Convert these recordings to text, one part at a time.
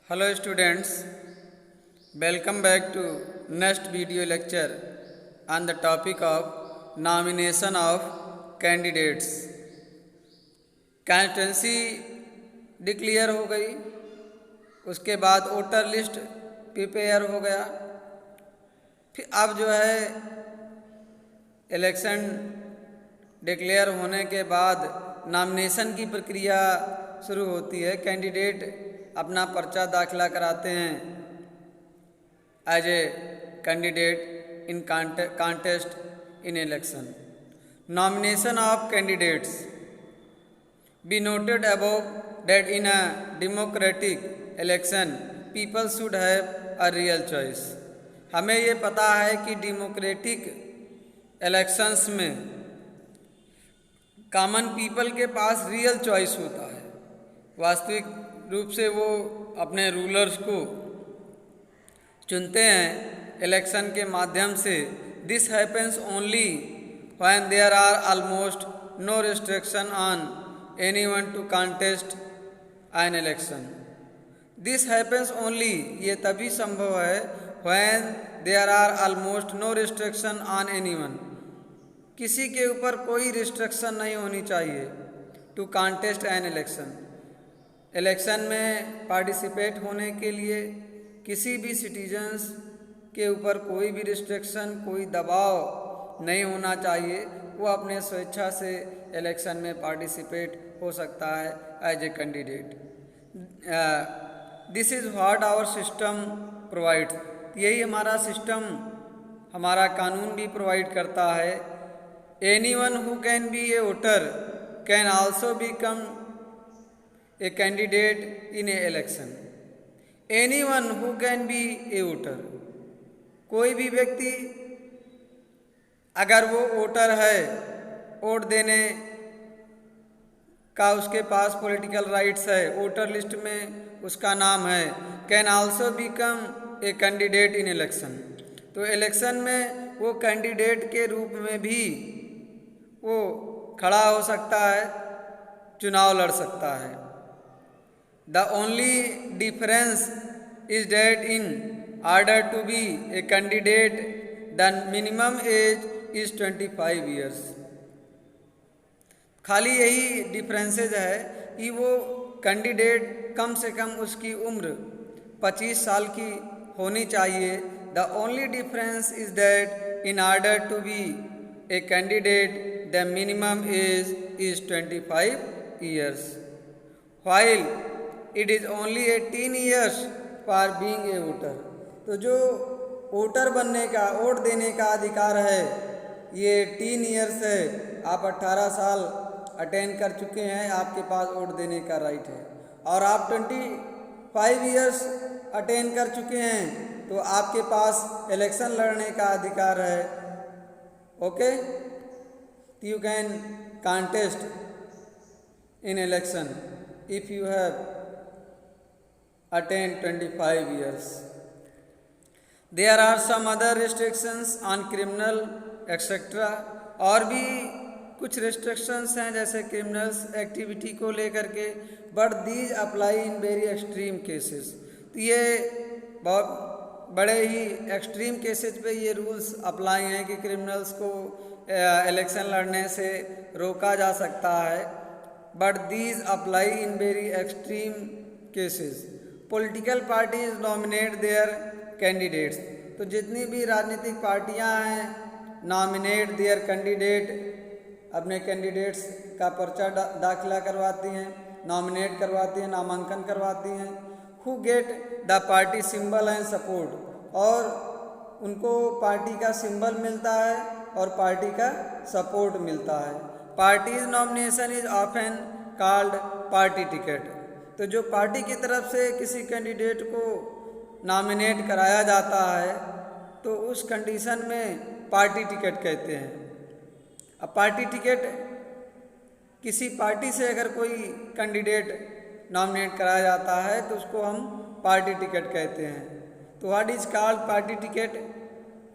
Hello students, welcome back to next video lecture on the topic of nomination of candidates. Constituency declare हो गई, उसके बाद voter list prepare हो गया। फिर अब जो है इलेक्शन डिक्लेयर होने के बाद नॉमिनेशन की प्रक्रिया शुरू होती है। कैंडिडेट अपना पर्चा दाखिला कराते हैं as a candidate in contest in election. Nomination of candidates be noted above that in a democratic election people should have a real choice. हमें ये पता है कि डेमोक्रेटिक इलेक्शंस में कॉमन पीपल के पास रियल चॉइस होता है। वास्तविक रूप से वो अपने रूलर्स को चुनते हैं इलेक्शन के माध्यम से। This happens only when there are almost no restriction on anyone to contest an election. This happens only, ये तभी संभव है when there are almost no restriction on anyone, किसी के ऊपर कोई रिस्ट्रिक्शन नहीं होनी चाहिए to contest an election. Election में पार्टिसिपेट होने के लिए किसी भी सिटीजन्स के ऊपर कोई भी रिस्ट्रिक्शन, कोई दबाव नहीं होना चाहिए। वो अपने स्वेच्छा से इलेक्शन में पार्टिसिपेट हो सकता है as a candidate. This is what our system provides, यही हमारा सिस्टम, हमारा कानून भी प्रोवाइड करता है। Anyone who can be a voter can also become a candidate in a election. Anyone who can be a voter, कोई भी व्यक्ति अगर वो वोटर है, वोट देने का उसके पास पॉलिटिकल राइट्स है, वोटर लिस्ट में उसका नाम है, can also become a candidate in election. तो इलेक्शन में वो कैंडिडेट के रूप में भी वो खड़ा हो सकता है, चुनाव लड़ सकता है। The only difference is that in order to be a candidate, the minimum age is 25 years. खाली यही डिफरेंसेज है कि वो कैंडिडेट कम से कम उसकी उम्र 25 साल की होनी चाहिए। The only difference is that in order to be a candidate, the minimum age is 25 years. While it is only 18 years for being a voter. तो जो वोटर बनने का, वोट देने का अधिकार है, ये 18 years है। आप 18 साल अटेन कर चुके हैं, आपके पास वोट देने का राइट है। और आप 25 years अटेन कर चुके हैं तो आपके पास इलेक्शन लड़ने का अधिकार है। Okay, you can contest in election if you have attained 25 years. There are some other restrictions on criminal etc. और भी कुछ restrictions हैं जैसे criminals activity को लेकर के, but these apply in very extreme cases. तो ये बहुत बड़े ही एक्सट्रीम केसेस पे ये रूल्स अप्लाई हैं कि क्रिमिनल्स को इलेक्शन लड़ने से रोका जा सकता है, but these apply in very extreme cases. Political parties nominate their candidates, तो जितनी भी राजनीतिक पार्टियां हैं नॉमिनेट देयर कैंडिडेट, अपने कैंडिडेट्स का पर्चा दाखिला करवाती हैं, नॉमिनेट करवाती हैं, नामांकन करवाती हैं। Who get the party symbol and support, और उनको पार्टी का सिंबल मिलता है और पार्टी का सपोर्ट मिलता है। Parties nomination is often called party ticket. तो जो पार्टी की तरफ से किसी कैंडिडेट को नॉमिनेट कराया जाता है तो उस कंडीशन में पार्टी टिकट कहते हैं। अब पार्टी टिकट, किसी पार्टी से अगर कोई कैंडिडेट नॉमिनेट कराया जाता है तो उसको हम पार्टी टिकट कहते हैं। तो what is called party ticket,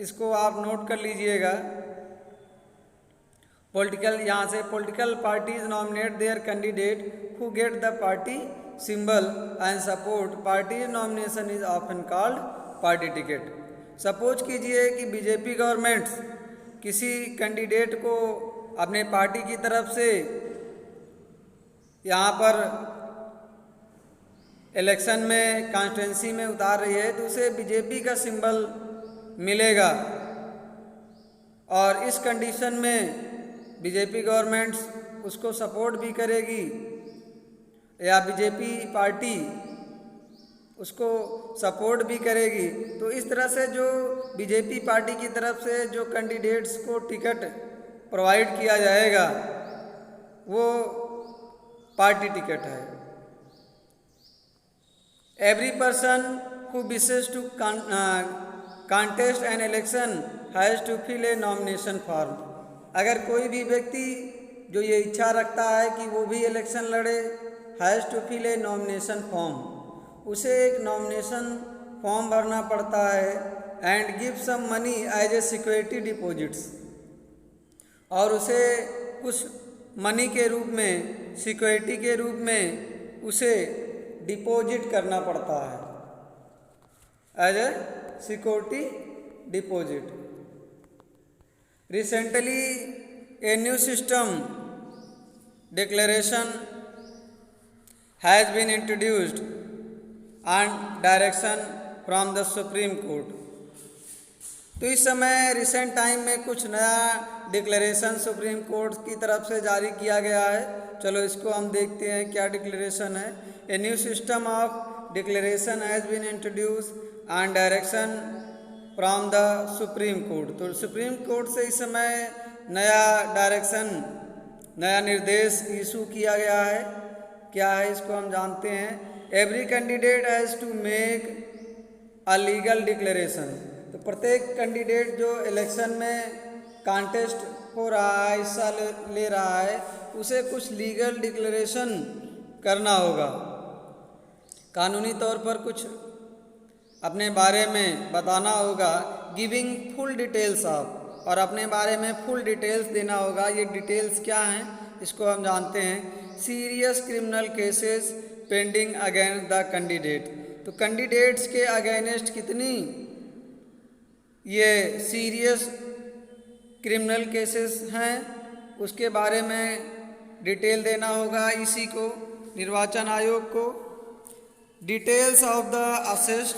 इसको आप नोट कर लीजिएगा। पॉलिटिकल, यहाँ से political parties nominate their candidate who get the party symbol and support party nomination is often called party ticket. Suppose कीजिए कि बीजेपी गवर्नमेंट किसी कैंडिडेट को अपने पार्टी की तरफ से यहाँ पर इलेक्शन में कॉन्स्टिट्यूंसी में उतार रही है तो उसे बीजेपी का सिंबल मिलेगा, और इस कंडीशन में बीजेपी गवर्नमेंट उसको सपोर्ट भी करेगी या बीजेपी पार्टी उसको सपोर्ट भी करेगी। तो इस तरह से जो बीजेपी पार्टी की तरफ से जो कैंडिडेट्स को टिकट प्रोवाइड किया जाएगा वो पार्टी टिकट है। Every person who wishes to contest an election has to fill a nomination form. अगर कोई भी व्यक्ति जो ये इच्छा रखता है कि वो भी इलेक्शन लड़े, has to fill a nomination form, उसे एक नॉमिनेशन फॉर्म भरना पड़ता है and give some money as a security deposits, और उसे कुछ मनी के रूप में, सिक्योरिटी के रूप में उसे डिपॉजिट करना पड़ता है as a security deposit. Recently a new system declaration has been introduced on direction from the Supreme Court. तो इस समय रिसेंट टाइम में कुछ नया डिक्लेरेशन सुप्रीम कोर्ट की तरफ से जारी किया गया है। चलो इसको हम देखते हैं क्या डिक्लेरेशन है। A new system of declaration has been introduce on direction from the supreme court. तो सुप्रीम कोर्ट से इस समय नया डायरेक्शन, नया निर्देश इशू किया गया है। क्या है इसको हम जानते हैं। Every candidate has to make a legal declaration. तो प्रत्येक कैंडिडेट जो इलेक्शन में कॉन्टेस्ट हो रहा है, हिस्सा ले रहा है, उसे कुछ लीगल डिक्लेरेशन करना होगा, कानूनी तौर पर कुछ अपने बारे में बताना होगा। गिविंग फुल डिटेल्स ऑफ, और अपने बारे में फुल डिटेल्स देना होगा। ये डिटेल्स क्या हैं इसको हम जानते हैं। Serious criminal cases pending against the candidate. तो कैंडिडेट्स के अगेंस्ट कितनी ये सीरियस क्रिमिनल केसेस हैं उसके बारे में डिटेल देना होगा इसी को, निर्वाचन आयोग को। Details of the asset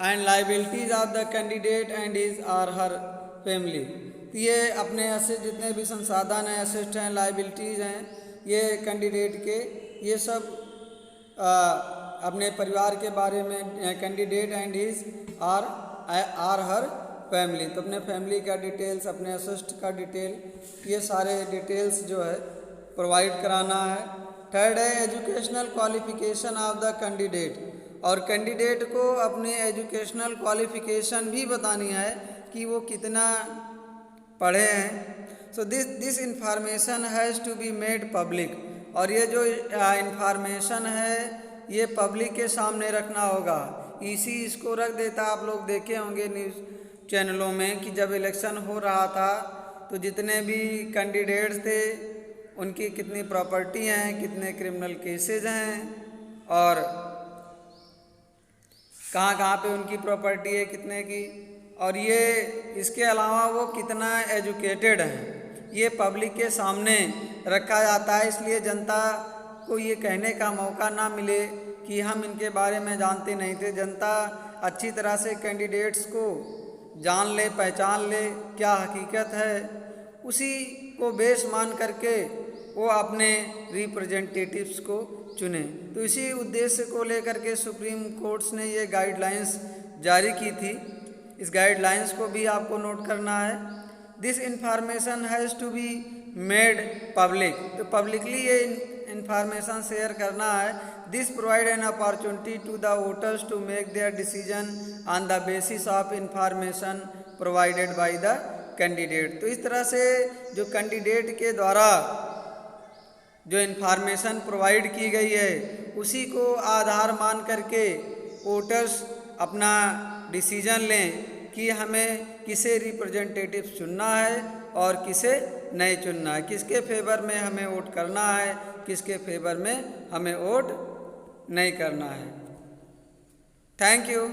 and liabilities of the candidate and his और हर फैमिली। तो ये अपने असेस्ट, जितने भी संसाधन हैं, असेस्ट हैं, लाइबिलिटीज़ हैं, ये कैंडिडेट के, ये सब अपने परिवार के बारे में, कैंडिडेट एंड हिज और हर फैमिली। तो अपने फैमिली का डिटेल्स, अपने असेस्ट का डिटेल, ये सारे डिटेल्स जो है प्रोवाइड कराना है। थर्ड है educational qualification of the candidate. और कैंडिडेट को अपनी एजुकेशनल क्वालिफिकेशन भी बतानी है कि वो कितना पढ़े हैं। So this information has to be made public. और ये जो इंफॉर्मेशन है ये पब्लिक के सामने रखना होगा। इसी इसको रख देता, आप लोग देखे होंगे न्यूज़ चैनलों में कि जब इलेक्शन हो रहा था तो जितने भी कैंडिडेट्स थे उनकी कितनी प्रॉपर्टी हैं, कितने क्रिमिनल केसेस हैं और कहाँ कहाँ पे उनकी प्रॉपर्टी है कितने की, और ये इसके अलावा वो कितना एजुकेटेड है, ये पब्लिक के सामने रखा जाता है। इसलिए जनता को ये कहने का मौका ना मिले कि हम इनके बारे में जानते नहीं थे। जनता अच्छी तरह से कैंडिडेट्स को जान ले, पहचान ले, क्या हकीकत है, उसी को बेस मान करके वो अपने रिप्रेजेंटेटिव्स को चुने। तो इसी उद्देश्य को लेकर के सुप्रीम कोर्ट्स ने ये गाइडलाइंस जारी की थी। इस गाइडलाइंस को भी आपको नोट करना है। This information has to be made public. तो पब्लिकली ये इंफॉर्मेशन शेयर करना है। This provide an opportunity to the voters to make their decision on the basis of information provided by the candidate. तो इस तरह से जो कैंडिडेट के द्वारा जो इंफॉर्मेशन प्रोवाइड की गई है उसी को आधार मान करके वोटर्स अपना डिसीजन लें कि हमें किसे रिप्रेजेंटेटिव चुनना है और किसे नहीं चुनना है, किसके फेवर में हमें वोट करना है, किसके फेवर में हमें वोट नहीं करना है। Thank you.